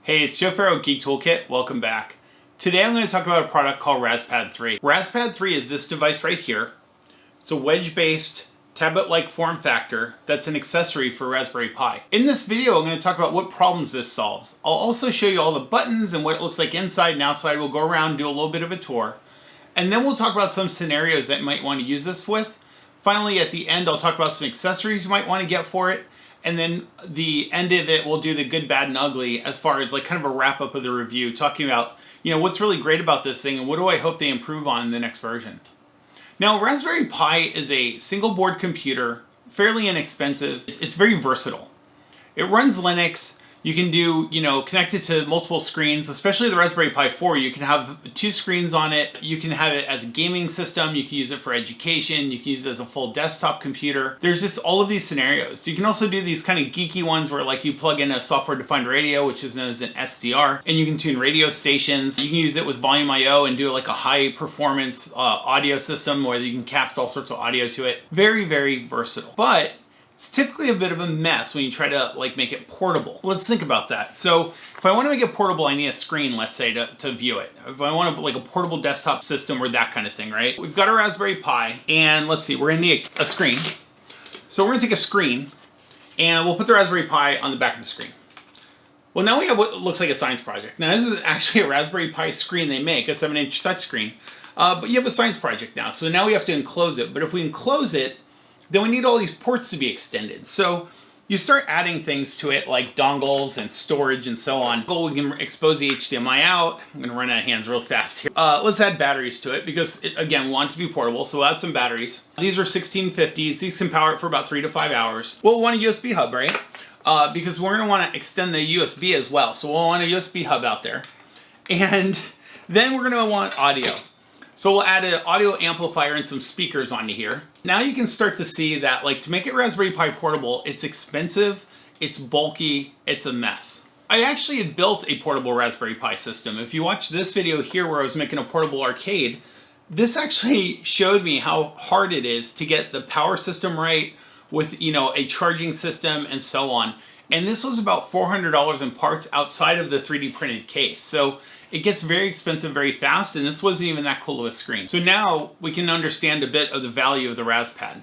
Hey, it's Joe Farro, Geek Toolkit. Welcome back. Today I'm going to talk about a product called Raspad 3. Raspad 3 is this device right here. It's a wedge-based, tablet-like form factor that's an accessory for Raspberry Pi. In this video, I'm going to talk about what problems this solves. I'll also show you all the buttons and what it looks like inside and outside. We'll go around and do a little bit of a tour. And then we'll talk about some scenarios that you might want to use this with. Finally, at the end, I'll talk about some accessories you might want to get for it. And then the end of it, we'll do the good, bad, and ugly as far as like kind of a wrap up of the review, talking about, what's really great about this thing and what do I hope they improve on in the next version. Now, Raspberry Pi is a single board computer, fairly inexpensive. It's very versatile. It runs Linux. You can do, connect it to multiple screens, especially the Raspberry Pi 4. You can have 2 screens on it. You can have it as a gaming system. You can use it for education. You can use it as a full desktop computer. There's just all of these scenarios. You can also do these kind of geeky ones where like you plug in a software-defined radio, which is known as an SDR, and you can tune radio stations. You can use it with Volumio and do like a high-performance audio system where you can cast all sorts of audio to it. Very, very versatile. But it's typically a bit of a mess when you try to like make it portable. Let's think about that. So if I want to make it portable, I need a screen, let's say, to view it. If I want like a portable desktop system or that kind of thing, right? We've got a Raspberry Pi and let's see, we're gonna need a screen. So we're gonna take a screen and we'll put the Raspberry Pi on the back of the screen. Well, now we have what looks like a science project. Now this is actually a Raspberry Pi screen they make, a 7-inch touchscreen. But you have a science project now. So now we have to enclose it. But if we enclose it, then we need all these ports to be extended. So you start adding things to it like dongles and storage and so on. Well, we can expose the HDMI out. I'm gonna run out of hands real fast here. Let's add batteries to it because, again, we want it to be portable, so we'll add some batteries. These are 1650s. These can power it for about 3 to 5 hours. We'll want a USB hub, right? Because we're gonna wanna extend the USB as well. So we'll want a USB hub out there. And then we're gonna want audio. So we'll add an audio amplifier and some speakers onto here. Now you can start to see that like to make it Raspberry Pi portable, it's expensive, it's bulky, it's a mess. I actually had built a portable Raspberry Pi system. If you watch this video here where I was making a portable arcade, this actually showed me how hard it is to get the power system right with, a charging system and so on. And this was about $400 in parts outside of the 3D printed case. So it gets very expensive very fast, and this wasn't even that cool of a screen. So now we can understand a bit of the value of the Raspad.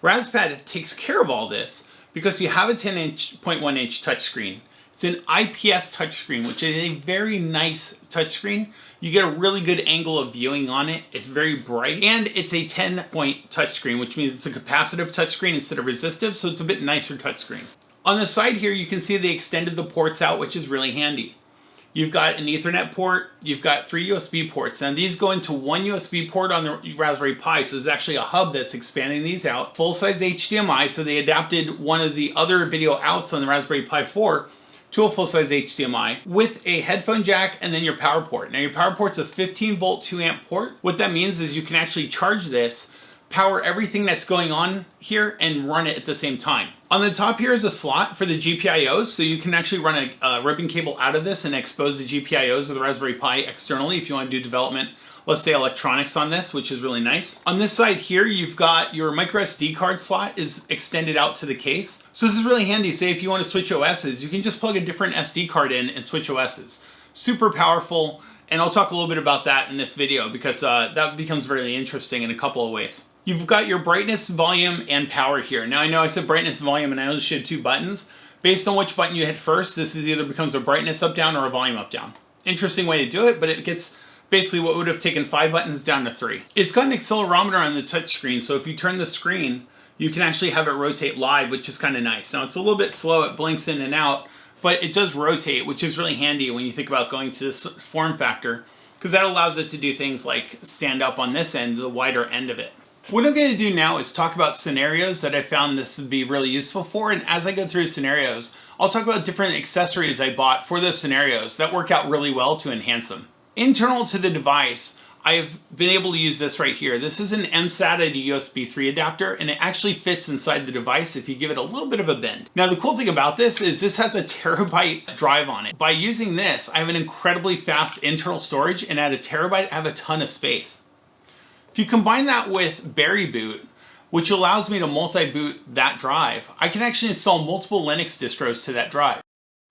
Raspad takes care of all this because you have a 0.1-inch touchscreen. It's an IPS touchscreen, which is a very nice touchscreen. You get a really good angle of viewing on it. It's very bright, and it's a 10-point touchscreen, which means it's a capacitive touchscreen instead of resistive, so it's a bit nicer touchscreen. On the side here, you can see they extended the ports out, which is really handy. You've got an Ethernet port, you've got 3 USB ports, and these go into one USB port on the Raspberry Pi, so there's actually a hub that's expanding these out. Full-size HDMI, so they adapted one of the other video outs on the Raspberry Pi 4 to a full-size HDMI with a headphone jack and then your power port. Now your power port's a 15-volt 2-amp port. What that means is you can actually charge this, power everything that's going on here, and run it at the same time. On the top here is a slot for the GPIOs, so you can actually run a ribbon cable out of this and expose the GPIOs of the Raspberry Pi externally if you want to do development, let's say electronics on this, which is really nice. On this side here, you've got your micro SD card slot is extended out to the case. So this is really handy. Say if you want to switch OSs, you can just plug a different SD card in and switch OSs. Super powerful, and I'll talk a little bit about that in this video because that becomes really interesting in a couple of ways. You've got your brightness, volume, and power here. Now I know I said brightness, volume, and I only showed 2 buttons. Based on which button you hit first, this is either becomes a brightness up down or a volume up down. Interesting way to do it, but it gets basically what would have taken 5 buttons down to 3. It's got an accelerometer on the touch screen, so if you turn the screen, you can actually have it rotate live, which is kind of nice. Now it's a little bit slow, it blinks in and out, but it does rotate, which is really handy when you think about going to this form factor, because that allows it to do things like stand up on this end, the wider end of it. What I'm going to do now is talk about scenarios that I found this would be really useful for, and as I go through scenarios, I'll talk about different accessories I bought for those scenarios that work out really well to enhance them. Internal to the device, I've been able to use this right here. This is an MSATA to USB 3 adapter, and it actually fits inside the device if you give it a little bit of a bend. Now the cool thing about this is this has a terabyte drive on it. By using this, I have an incredibly fast internal storage, and at a terabyte, I have a ton of space. If you combine that with Berryboot, which allows me to multi-boot that drive, I can actually install multiple Linux distros to that drive.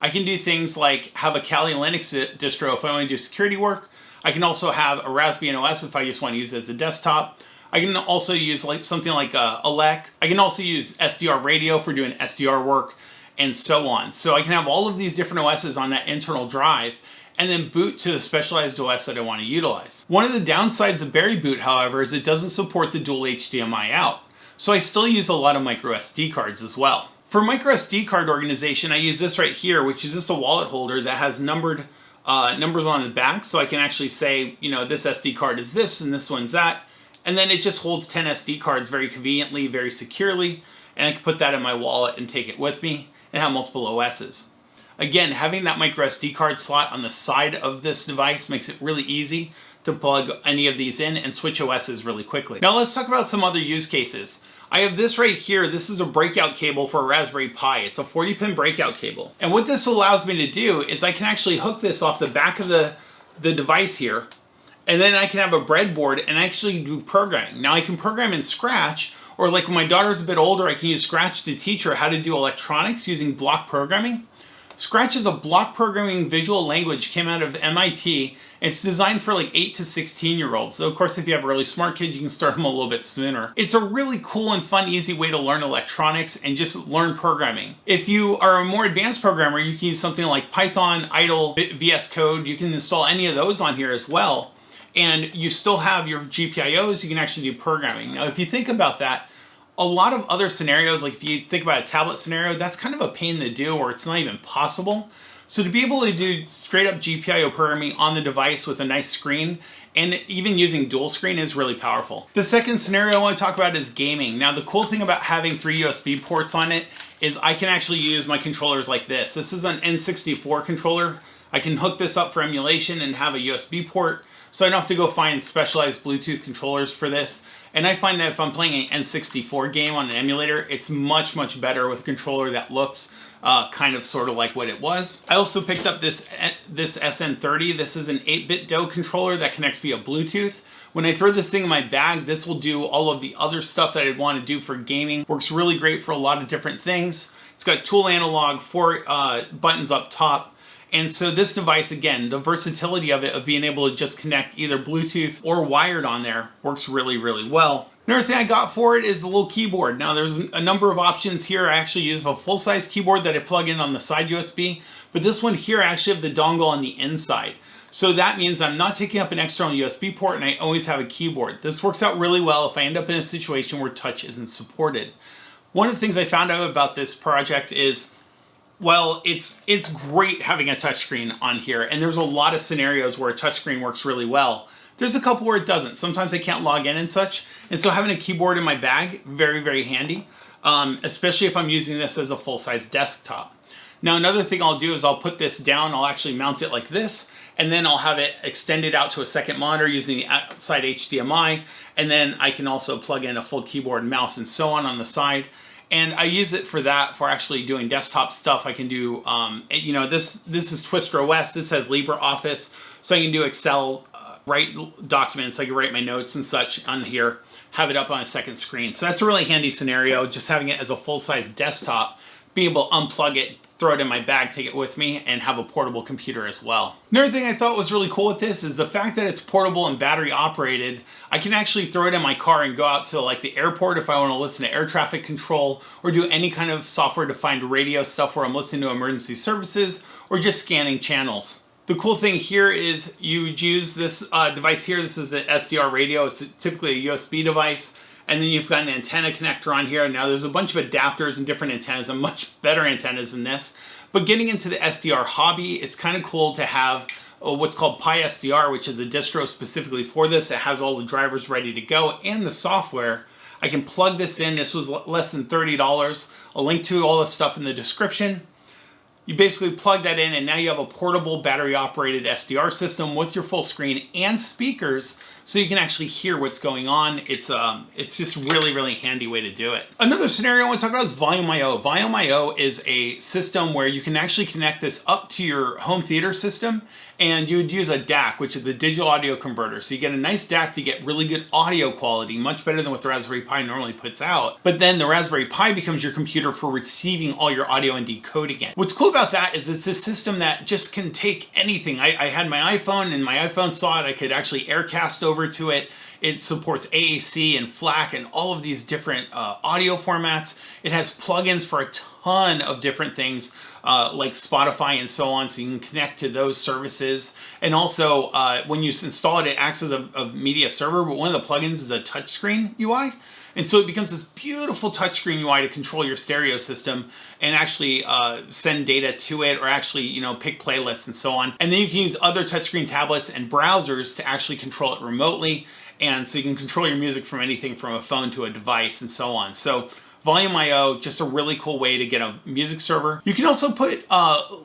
I can do things like have a Kali Linux distro if I want to do security work. I can also have a Raspbian OS if I just want to use it as a desktop. I can also use like something like Alec. I can also use SDR radio for doing SDR work and so on. So I can have all of these different OSs on that internal drive and then boot to the specialized OS that I want to utilize. One of the downsides of Berryboot, however, is it doesn't support the dual HDMI out. So I still use a lot of micro SD cards as well. For micro SD card organization, I use this right here, which is just a wallet holder that has numbered numbers on the back. So I can actually say, you know, this SD card is this and this one's that. And then it just holds 10 SD cards very conveniently, very securely. And I can put that in my wallet and take it with me and have multiple OSs. Again, having that micro SD card slot on the side of this device makes it really easy to plug any of these in and switch OSs really quickly. Now let's talk about some other use cases. I have this right here. This is a breakout cable for a Raspberry Pi. It's a 40-pin breakout cable. And what this allows me to do is I can actually hook this off the back of the device here, and then I can have a breadboard and actually do programming. Now I can program in Scratch, or like when my daughter's a bit older, I can use Scratch to teach her how to do electronics using block programming. Scratch is a block programming visual language, came out of MIT. It's designed for like 8 to 16-year-olds. So of course, if you have a really smart kid, you can start them a little bit sooner. It's a really cool and fun, easy way to learn electronics and just learn programming. If you are a more advanced programmer, you can use something like Python, Idle, VS Code. You can install any of those on here as well. And you still have your GPIOs, you can actually do programming. Now, if you think about that, a lot of other scenarios, like if you think about a tablet scenario, that's kind of a pain to do, or it's not even possible. So to be able to do straight up GPIO programming on the device with a nice screen, and even using dual screen, is really powerful. The second scenario I want to talk about is gaming. Now the cool thing about having 3 USB ports on it is I can actually use my controllers like this. This is an N64 controller. I can hook this up for emulation and have a USB port, so I don't have to go find specialized Bluetooth controllers for this. And I find that if I'm playing an N64 game on an emulator, it's much, much better with a controller that looks kind of sort of like what it was. I also picked up this SN30. This is an 8-bit DOE controller that connects via Bluetooth. When I throw this thing in my bag, this will do all of the other stuff that I'd want to do for gaming. Works really great for a lot of different things. It's got tool analog, 4 buttons up top. And so this device, again, the versatility of it, of being able to just connect either Bluetooth or wired on there, works really, really well. Another thing I got for it is the little keyboard. Now there's a number of options here. I actually use a full-size keyboard that I plug in on the side USB, but this one here, I actually have the dongle on the inside. So that means I'm not taking up an external USB port, and I always have a keyboard. This works out really well if I end up in a situation where touch isn't supported. One of the things I found out about this project is, well, it's great having a touchscreen on here, and there's a lot of scenarios where a touchscreen works really well. There's a couple where it doesn't. Sometimes I can't log in and such, and so having a keyboard in my bag, very, very handy, especially if I'm using this as a full-size desktop. Now, another thing I'll do is I'll put this down, I'll actually mount it like this, and then I'll have it extended out to a second monitor using the outside HDMI, and then I can also plug in a full keyboard and mouse and so on the side. And I use it for that, for actually doing desktop stuff. I can do, you know, this is Twister OS. This has LibreOffice, so I can do Excel, write documents. I can write my notes and such on here, have it up on a second screen. So that's a really handy scenario, just having it as a full-size desktop, being able to unplug it, throw it in my bag, take it with me, and have a portable computer as well. Another thing I thought was really cool with this is the fact that it's portable and battery operated. I can actually throw it in my car and go out to like the airport if I want to listen to air traffic control, or do any kind of software-defined radio stuff where I'm listening to emergency services or just scanning channels. The cool thing here is you use this device here. This is the SDR radio. It's typically a USB device. And then you've got an antenna connector on here. Now there's a bunch of adapters and different antennas, and much better antennas than this. But getting into the SDR hobby, it's kind of cool to have what's called Pi SDR, which is a distro specifically for this. It has all the drivers ready to go and the software. I can plug this in. This was less than $30. I'll link to all this stuff in the description. You basically plug that in, and now you have a portable battery-operated SDR system with your full screen and speakers, so you can actually hear what's going on. It's just really, really handy way to do it. Another scenario I want to talk about is Volumio. Volumio is a system where you can actually connect this up to your home theater system, and you would use a DAC, which is a digital audio converter. So you get a nice DAC to get really good audio quality, much better than what the Raspberry Pi normally puts out. But then the Raspberry Pi becomes your computer for receiving all your audio and decoding it. What's cool about about that is it's a system that just can take anything. I had my iPhone, and my iPhone saw it. I could actually Aircast over to it. It supports AAC and FLAC and all of these different audio formats. It has plugins for a ton of different things like Spotify and so on, so you can connect to those services. And also, when you install it, it acts as a media server, but one of the plugins is a touchscreen UI. And so it becomes this beautiful touchscreen UI to control your stereo system and actually send data to it, or actually, you know, pick playlists and so on. And then you can use other touchscreen tablets and browsers to actually control it remotely. And so you can control your music from anything from a phone to a device and so on. So Volumio, just a really cool way to get a music server. You can also put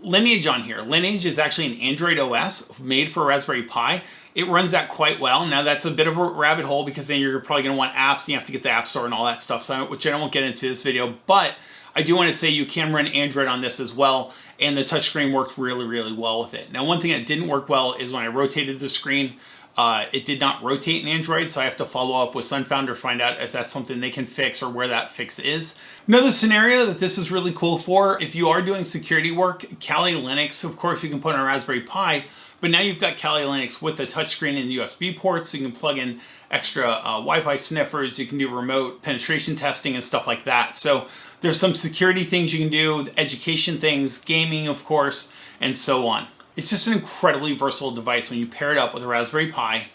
Lineage on here. Lineage is actually an Android OS made for Raspberry Pi. It runs that quite well. Now that's a bit of a rabbit hole, because then you're probably gonna want apps and you have to get the App Store and all that stuff, so which I won't get into this video, but I do want to say you can run Android on this as well, and the touchscreen worked really, really well with it. Now, one thing that didn't work well is when I rotated the screen, it did not rotate in Android, so I have to follow up with Sunfounder to find out if that's something they can fix or where that fix is. Another scenario that this is really cool for, if you are doing security work, Kali Linux, of course you can put on a Raspberry Pi, but now you've got Kali Linux with the touchscreen and USB ports, so you can plug in extra Wi-Fi sniffers, you can do remote penetration testing and stuff like that. So there's some security things you can do, education things, gaming of course, and so on. It's just an incredibly versatile device when you pair it up with a Raspberry Pi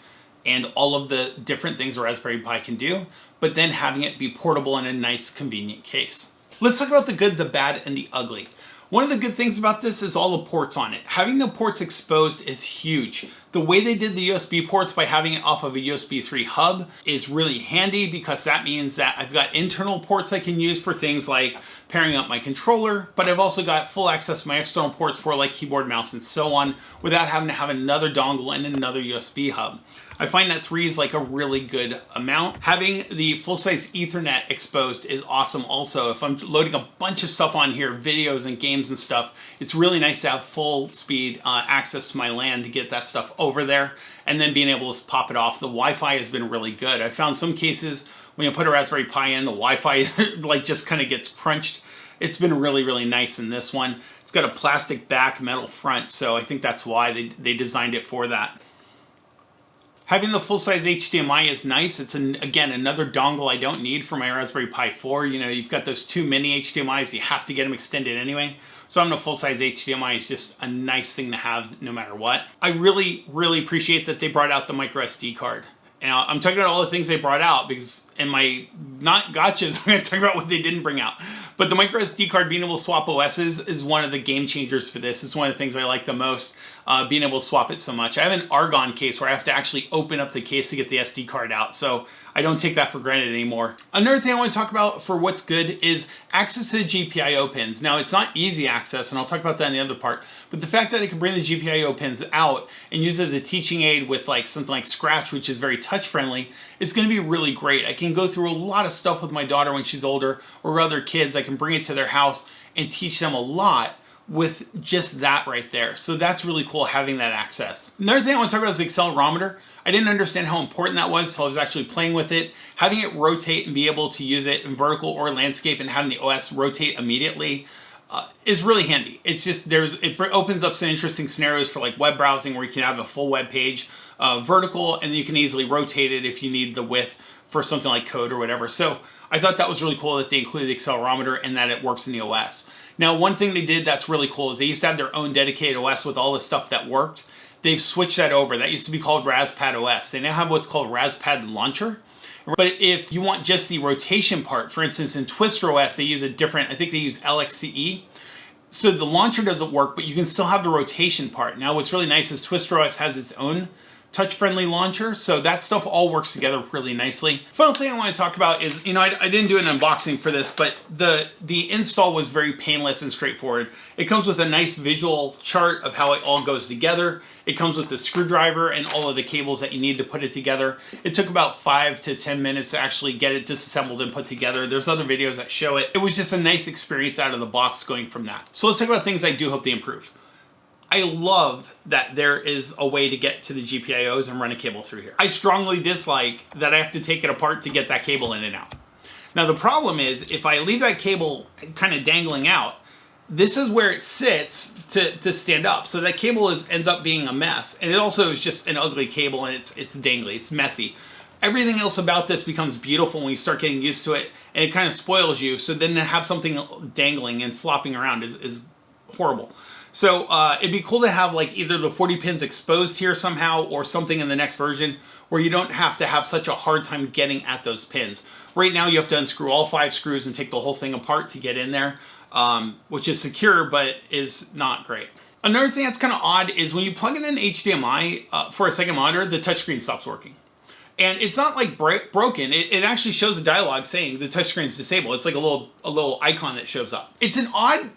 and all of the different things a Raspberry Pi can do, but then having it be portable in a nice, convenient case. Let's talk about the good, the bad, and the ugly. One of the good things about this is all the ports on it. Having the ports exposed is huge. The way they did the USB ports by having it off of a USB 3 hub is really handy, because that means that I've got internal ports I can use for things like pairing up my controller, but I've also got full access to my external ports for like keyboard, mouse, and so on, without having to have another dongle and another USB hub. I find that 3 is like a really good amount. Having the full-size Ethernet exposed is awesome also. If I'm loading a bunch of stuff on here, videos and games and stuff, it's really nice to have full speed access to my LAN to get that stuff over there, and then being able to pop it off. The Wi-Fi has been really good. I found some cases when you put a Raspberry Pi in, the Wi-Fi like just kind of gets crunched. It's been really, really nice in this one. It's got a plastic back, metal front, so I think that's why they designed it for that. Having the full-size HDMI is nice. It's, again, another dongle I don't need for my Raspberry Pi 4. You know, you've got those two mini HDMIs. You have to get them extended anyway. So having a full-size HDMI is just a nice thing to have no matter what. I really, really appreciate that they brought out the micro SD card. Now, I'm talking about all the things they brought out, because in my not gotchas, I'm going to talk about what they didn't bring out. But the micro SD card, being able to swap OSs, is one of the game changers for this. It's one of the things I like the most, being able to swap it so much. I have an Argon case where I have to actually open up the case to get the SD card out, so I don't take that for granted anymore. Another thing I want to talk about for what's good is access to the GPIO pins. Now, it's not easy access, and I'll talk about that in the other part, but the fact that I can bring the GPIO pins out and use it as a teaching aid with like something like Scratch, which is very touch friendly, is going to be really great. I can go through a lot of stuff with my daughter when she's older, or other kids. I can bring it to their house and teach them a lot with just that right there. So that's really cool, having that access. Another thing I want to talk about is the accelerometer. I didn't understand how important that was, so I was actually playing with it. Having it rotate and be able to use it in vertical or landscape, and having the OS rotate immediately is really handy. It's just, it opens up some interesting scenarios for like web browsing, where you can have a full web page vertical, and you can easily rotate it if you need the width for something like code or whatever. So I thought that was really cool that they included the accelerometer and that it works in the OS. Now, one thing they did that's really cool is they used to have their own dedicated OS with all the stuff that worked. They've switched that over. That used to be called Raspad OS. They now have what's called Raspad Launcher. But if you want just the rotation part, for instance, in Twister OS, they use a different, I think they use LXCE. So the launcher doesn't work, but you can still have the rotation part. Now, what's really nice is Twister OS has its own touch-friendly launcher, so that stuff all works together really nicely. Final thing I want to talk about is, you know, I didn't do an unboxing for this, but the install was very painless and straightforward. It comes with a nice visual chart of how it all goes together. It comes with the screwdriver and all of the cables that you need to put it together. It took about 5 to 10 minutes to actually get it disassembled and put together. There's other videos that show it. It was just a nice experience out of the box going from that. So let's talk about things I do hope they improve. I love that there is a way to get to the GPIOs and run a cable through here. I strongly dislike that I have to take it apart to get that cable in and out. Now the problem is, if I leave that cable kind of dangling out, this is where it sits to stand up. So that cable ends up being a mess. And it also is just an ugly cable, and it's dangly, it's messy. Everything else about this becomes beautiful when you start getting used to it, and it kind of spoils you. So then to have something dangling and flopping around is horrible. So it'd be cool to have like either the 40 pins exposed here somehow, or something in the next version where you don't have to have such a hard time getting at those pins. Right now you have to unscrew all 5 screws and take the whole thing apart to get in there, which is secure but is not great. Another thing that's kind of odd is when you plug in an HDMI for a second monitor, the touchscreen stops working. And it's not like broken. It actually shows a dialog saying the touchscreen is disabled. It's like a little icon that shows up. It's an odd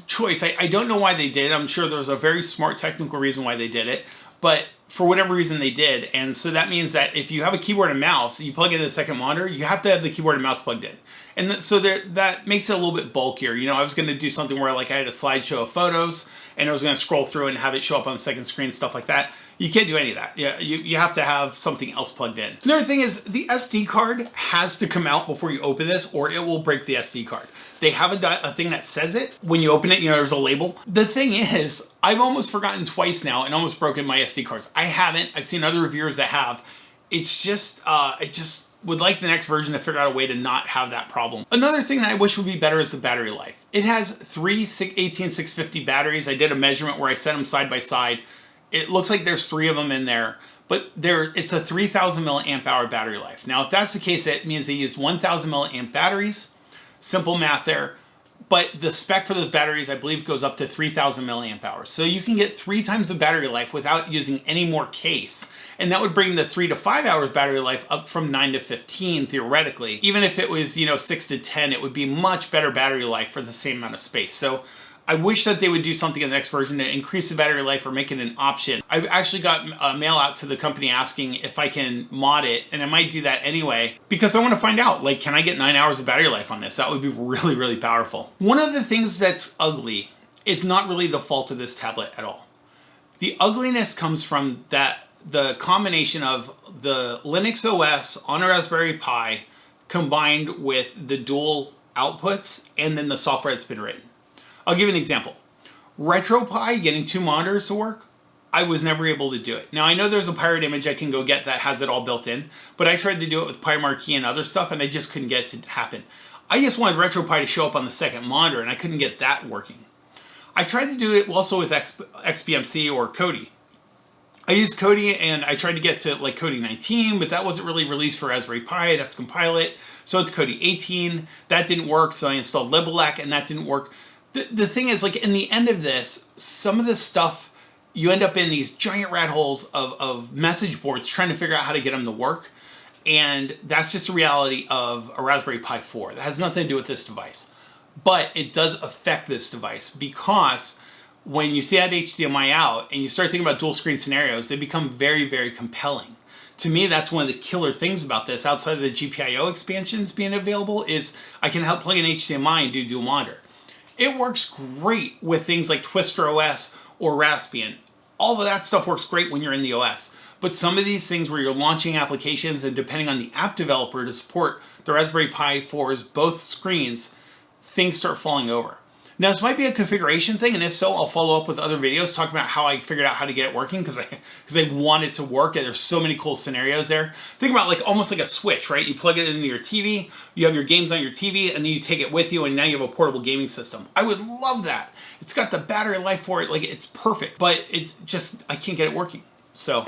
choice. I don't know why they did it. I'm sure there was a very smart technical reason why they did it, but for whatever reason they did. And so that means that if you have a keyboard and mouse, you plug in a second monitor, you have to have the keyboard and mouse plugged in. And so that makes it a little bit bulkier. You know, I was going to do something where like I had a slideshow of photos and I was going to scroll through and have it show up on the second screen, stuff like that. You can't do any of that. Yeah, you have to have something else plugged in. Another thing is the SD card has to come out before you open this, or it will break the SD card. They have a thing that says it. When you open it, you know, there's a label. The thing is, I've almost forgotten twice now and almost broken my SD cards. I haven't. I've seen other reviewers that have. It's just, I just would like the next version to figure out a way to not have that problem. Another thing that I wish would be better is the battery life. It has 3 18650 batteries. I did a measurement where I set them side by side. It looks like there's 3 of them in there, but it's a 3000 milliamp hour battery life. Now, if that's the case, it means they used 1000 milliamp batteries. Simple math there. But the spec for those batteries, I believe, goes up to 3000 milliamp hours. So you can get 3 times the battery life without using any more case. And that would bring the 3 to 5 hours battery life up from 9 to 15, theoretically. Even if it was, you know, 6 to 10, it would be much better battery life for the same amount of space. So I wish that they would do something in the next version to increase the battery life or make it an option. I've actually got a mail out to the company asking if I can mod it, and I might do that anyway because I want to find out, like, can I get 9 hours of battery life on this? That would be really, really powerful. One of the things that's ugly is not really the fault of this tablet at all. The ugliness comes from the combination of the Linux OS on a Raspberry Pi combined with the dual outputs and then the software that's been written. I'll give you an example. RetroPie, getting 2 monitors to work, I was never able to do it. Now, I know there's a pirate image I can go get that has it all built in, but I tried to do it with PyMarquee and other stuff, and I just couldn't get it to happen. I just wanted RetroPie to show up on the second monitor, and I couldn't get that working. I tried to do it also with XBMC or Kodi. I used Kodi, and I tried to get to like Kodi 19, but that wasn't really released for Raspberry Pi. I'd have to compile it. So it's Kodi 18. That didn't work, so I installed Libelec, and that didn't work. The thing is, like, in the end of this, some of this stuff, you end up in these giant rat holes of message boards trying to figure out how to get them to work. And that's just a reality of a Raspberry Pi 4. That has nothing to do with this device. But it does affect this device because when you see that HDMI out and you start thinking about dual screen scenarios, they become very, very compelling. To me, that's one of the killer things about this, outside of the GPIO expansions being available, is I can help plug in HDMI and do dual monitor. It works great with things like Twister OS or Raspbian. All of that stuff works great when you're in the OS. But some of these things where you're launching applications and depending on the app developer to support the Raspberry Pi 4's both screens, things start falling over. Now, this might be a configuration thing, and if so, I'll follow up with other videos talking about how I figured out how to get it working because I want it to work, and there's so many cool scenarios there. Think about like almost like a switch, right? You plug it into your TV, you have your games on your TV, and then you take it with you, and now you have a portable gaming system. I would love that. It's got the battery life for it, like it's perfect, but it's just, I can't get it working. So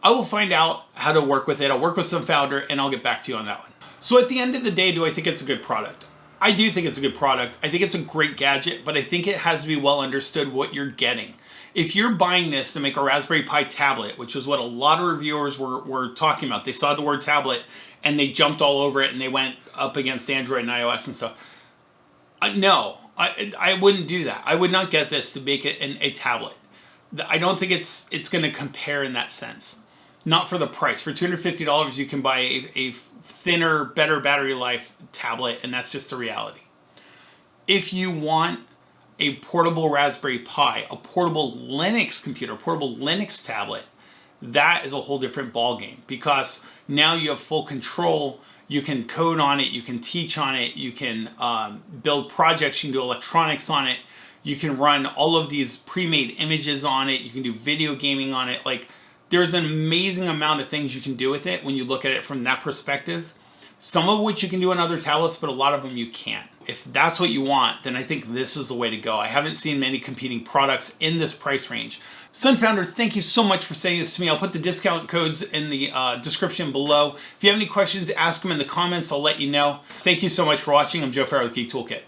I will find out how to work with it. I'll work with Sunfounder, and I'll get back to you on that one. So at the end of the day, do I think it's a good product? I do think it's a good product. I think it's a great gadget, but I think it has to be well understood what you're getting. If you're buying this to make a Raspberry Pi tablet, which is what a lot of reviewers were talking about, they saw the word tablet and they jumped all over it and they went up against Android and iOS and stuff. No, I wouldn't do that. I would not get this to make it a tablet. I don't think it's going to compare in that sense. Not for the price. For $250, you can buy a thinner, better battery life tablet, and that's just the reality. If you want a portable Raspberry Pi, a portable Linux computer, portable Linux tablet, that is a whole different ballgame because now you have full control. You can code on it, you can teach on it, you can build projects, you can do electronics on it. You can run all of these pre-made images on it. You can do video gaming on it. Like, there's an amazing amount of things you can do with it when you look at it from that perspective. Some of which you can do on other tablets, but a lot of them you can't. If that's what you want, then I think this is the way to go. I haven't seen many competing products in this price range. Sunfounder, thank you so much for saying this to me. I'll put the discount codes in the description below. If you have any questions, ask them in the comments. I'll let you know. Thank you so much for watching. I'm Joe Farro with Geek Toolkit.